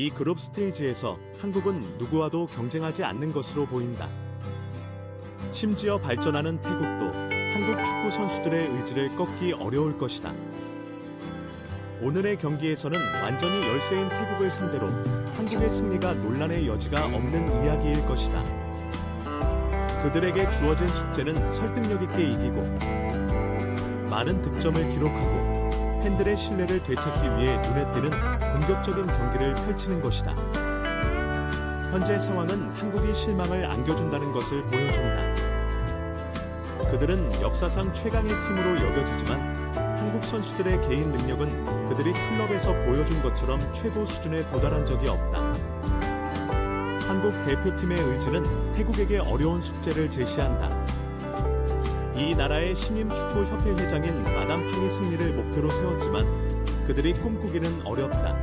이 그룹 스테이지에서 한국은 누구와도 경쟁하지 않는 것으로 보인다. 심지어 발전하는 태국도 한국 축구 선수들의 의지를 꺾기 어려울 것이다. 오늘의 경기에서는 완전히 열세인 태국을 상대로 한국의 승리가 논란의 여지가 없는 이야기일 것이다. 그들에게 주어진 숙제는 설득력 있게 이기고 많은 득점을 기록하고 팬들의 신뢰를 되찾기 위해 눈에 띄는 공격적인 경기를 펼치는 것이다. 현재 상황은 한국이 실망을 안겨준다는 것을 보여준다. 그들은 역사상 최강의 팀으로 여겨지지만 한국 선수들의 개인 능력은 그들이 클럽에서 보여준 것처럼 최고 수준에 도달한 적이 없다. 한국 대표팀의 의지는 태국에게 어려운 숙제를 제시한다. 이 나라의 신임 축구 협회 회장인 마담 팡이 승리를 목표로 세웠지만 그들이 꿈꾸기는 어렵다.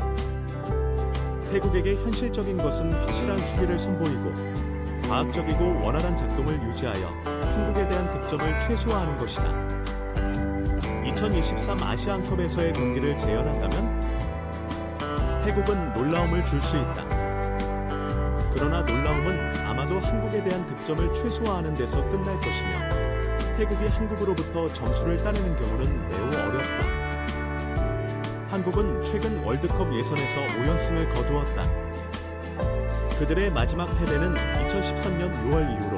태국에게 현실적인 것은 확실한 수비를 선보이고 과학적이고 원활한 작동을 유지하여 한국에 대한 득점을 최소화하는 것이다. 2023 아시안컵에서의 경기를 재현한다면 태국은 놀라움을 줄 수 있다. 그러나 놀라움은 아마도 한국에 대한 득점을 최소화하는 데서 끝날 것이며 태국이 한국으로부터 점수를 따내는 경우는 매우 어렵다. 한국은 최근 월드컵 예선에서 5연승을 거두었다. 그들의 마지막 패배는 2013년 6월 이후로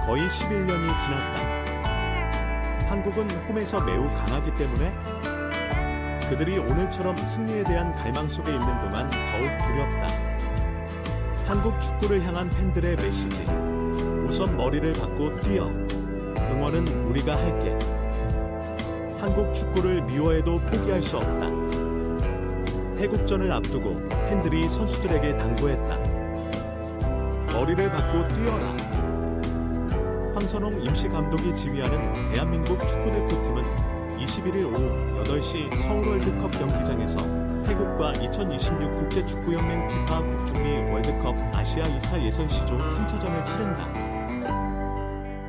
거의 11년이 지났다. 한국은 홈에서 매우 강하기 때문에 그들이 오늘처럼 승리에 대한 갈망 속에 있는 동안 더욱 두렵다. 한국 축구를 향한 팬들의 메시지. 우선 머리를 받고 뛰어. 응원은 우리가 할게. 한국 축구를 미워해도 포기할 수 없다. 태국전을 앞두고 팬들이 선수들에게 당부했다. 머리를 받고 뛰어라. 황선홍 임시감독이 지휘하는 대한민국 축구대표팀은 21일 오후 8시 서울 월드컵 경기장에서 태국과 2026 국제축구연맹 피파 북중미 월드컵 아시아 2차 예선 시조 3차전을 치른다.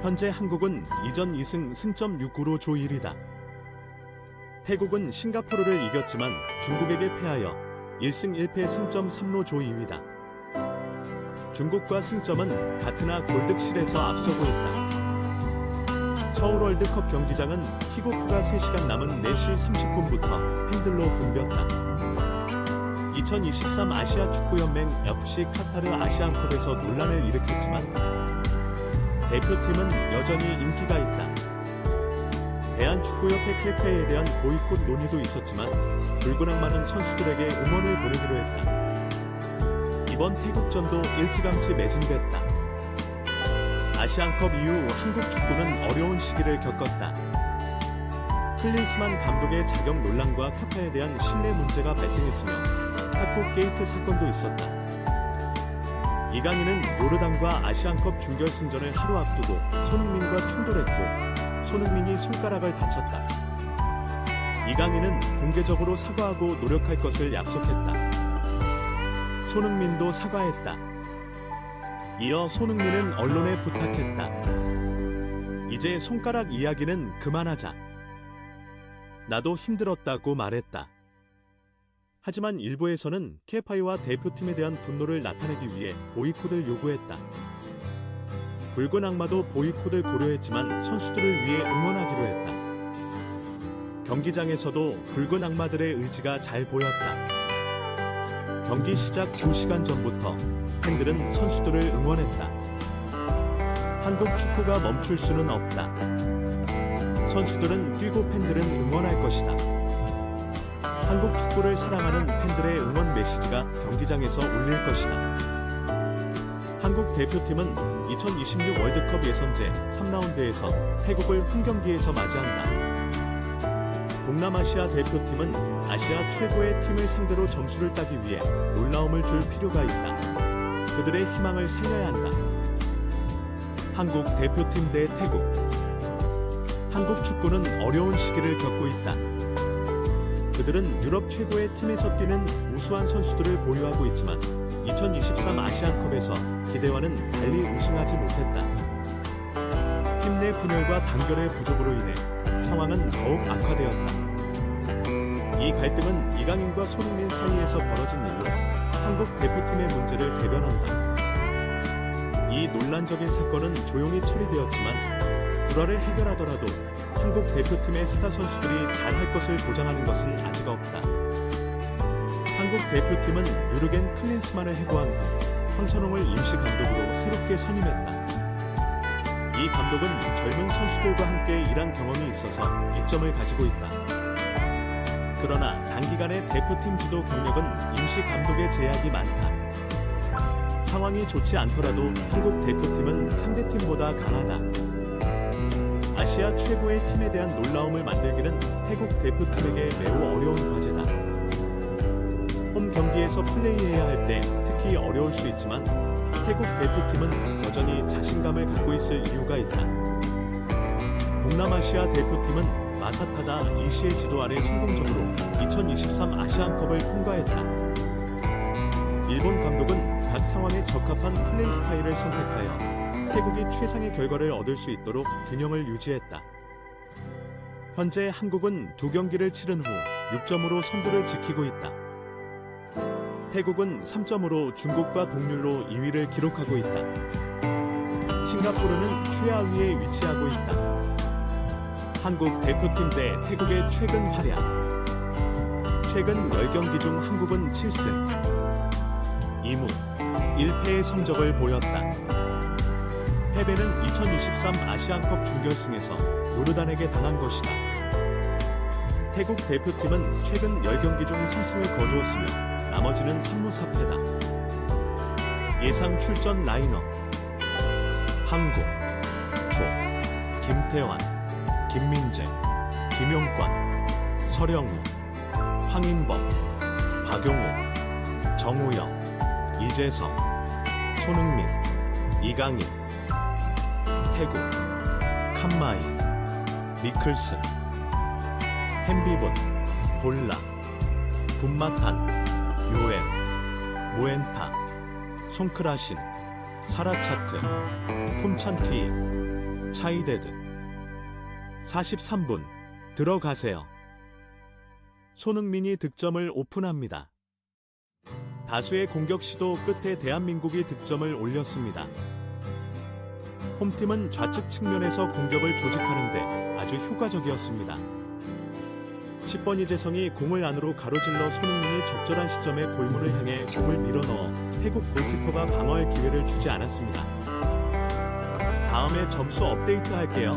현재 한국은 이전 2승 승점 6으로 조 1위다. 태국은 싱가포르를 이겼지만 중국에게 패하여 1승 1패 승점 3로 조 2위다. 중국과 승점은 같은 하 골득실에서 앞서고 있다. 서울 월드컵 경기장은 킥오프가 3시간 남은 4시 30분부터 팬들로 붐볐다. 2023 아시아 축구연맹 FC 카타르 아시안컵에서 논란을 일으켰지만 대표팀은 여전히 인기가 있다. 대한축구협회 KFA에 대한 보이콧 논의도 있었지만 붉은 악마는 선수들에게 응원을 보내기로 했다. 이번 태국전도 일찌감치 매진됐다. 아시안컵 이후 한국 축구는 어려운 시기를 겪었다. 클린스만 감독의 자격 논란과 카타에 대한 신뢰 문제가 발생했으며 탁구 게이트 사건도 있었다. 이강인은 요르단과 아시안컵 준결승전을 하루 앞두고 손흥민과 충돌했고 손흥민이 손가락을 다쳤다. 이강인은 공개적으로 사과하고 노력할 것을 약속했다. 손흥민도 사과했다. 이어 손흥민은 언론에 부탁했다. 이제 손가락 이야기는 그만하자. 나도 힘들었다고 말했다. 하지만 일부에서는 케파이와 대표팀에 대한 분노를 나타내기 위해 보이콧을 요구했다. 붉은 악마도 보이콧을 고려했지만 선수들을 위해 응원하기로 했다. 경기장에서도 붉은 악마들의 의지가 잘 보였다. 경기 시작 2시간 전부터 팬들은 선수들을 응원했다. 한국 축구가 멈출 수는 없다. 선수들은 뛰고 팬들은 응원할 것이다. 한국 축구를 사랑하는 팬들의 응원 메시지가 경기장에서 울릴 것이다. 한국 대표팀은 2026 월드컵 예선제 3라운드에서 태국을 한 경기에서 맞이한다. 동남아시아 대표팀은 아시아 최고의 팀을 상대로 점수를 따기 위해 놀라움을 줄 필요가 있다. 그들의 희망을 살려야 한다. 한국 대표팀 대 태국. 한국 축구는 어려운 시기를 겪고 있다. 그들은 유럽 최고의 팀에서 뛰는 우수한 선수들을 보유하고 있지만 2023 아시안컵에서 기대와는 달리 우승하지 못했다. 팀 내 분열과 단결의 부족으로 인해 상황은 더욱 악화되었다. 이 갈등은 이강인과 손흥민 사이에서 벌어진 일로 한국 대표팀의 문제를 대변한다. 이 논란적인 사건은 조용히 처리되었지만 불화를 해결하더라도 한국 대표팀의 스타 선수들이 잘할 것을 보장하는 것은 아직 없다. 한국 대표팀은 유르겐 클린스만을 해고한 후 황선홍을 임시 감독으로 새롭게 선임했다. 이 감독은 젊은 선수들과 함께 일한 경험이 있어서 이점을 가지고 있다. 그러나 단기간의 대표팀 지도 경력은 임시 감독의 제약이 많다. 상황이 좋지 않더라도 한국 대표팀은 상대팀보다 강하다. 아시아 최고의 팀에 대한 놀라움을 만들기는 태국 대표팀에게 매우 어려운 과제다. 홈 경기에서 플레이해야 할 때 특히 어려울 수 있지만 태국 대표팀은 여전히 자신감을 갖고 있을 이유가 있다. 동남아시아 대표팀은 마사타다 이시의 지도 아래 성공적으로 2023 아시안컵을 통과했다. 일본 감독은 각 상황에 적합한 플레이 스타일을 선택하여 태국이 최상의 결과를 얻을 수 있도록 균형을 유지했다. 현재 한국은 2경기를 치른 후 6점으로 선두를 지키고 있다. 태국은 3점으로 중국과 동률로 2위를 기록하고 있다. 싱가포르는 최하위에 위치하고 있다. 한국 대표팀 대 태국의 최근 활약. 최근 10경기 중 한국은 7승 2무 1패의 성적을 보였다. 패배는 2023 아시안컵 준결승에서 요르단에게 당한 것이다. 태국 대표팀은 최근 10경기 중 3승을 거두었으며 나머지는 3무 4패다. 예상 출전 라인업: 항구, 조, 김태환, 김민재, 김용권, 서령우, 황인범, 박용호, 정우영, 이재성, 손흥민, 이강인. 태국 칸마이, 미클슨, 햄비본, 볼라, 분마탄, 요엠, 모엔타, 송크라신, 사라차트, 품찬튀, 차이데드. 43분 들어가세요. 손흥민이 득점을 오픈합니다. 다수의 공격 시도 끝에 대한민국이 득점을 올렸습니다. 홈팀은 좌측 측면에서 공격을 조직하는데 아주 효과적이었습니다. 10번 이재성이 공을 안으로 가로질러 손흥민이 적절한 시점에 골문을 향해 공을 밀어넣어 태국 골키퍼가 방어할 기회를 주지 않았습니다. 다음에 점수 업데이트 할게요.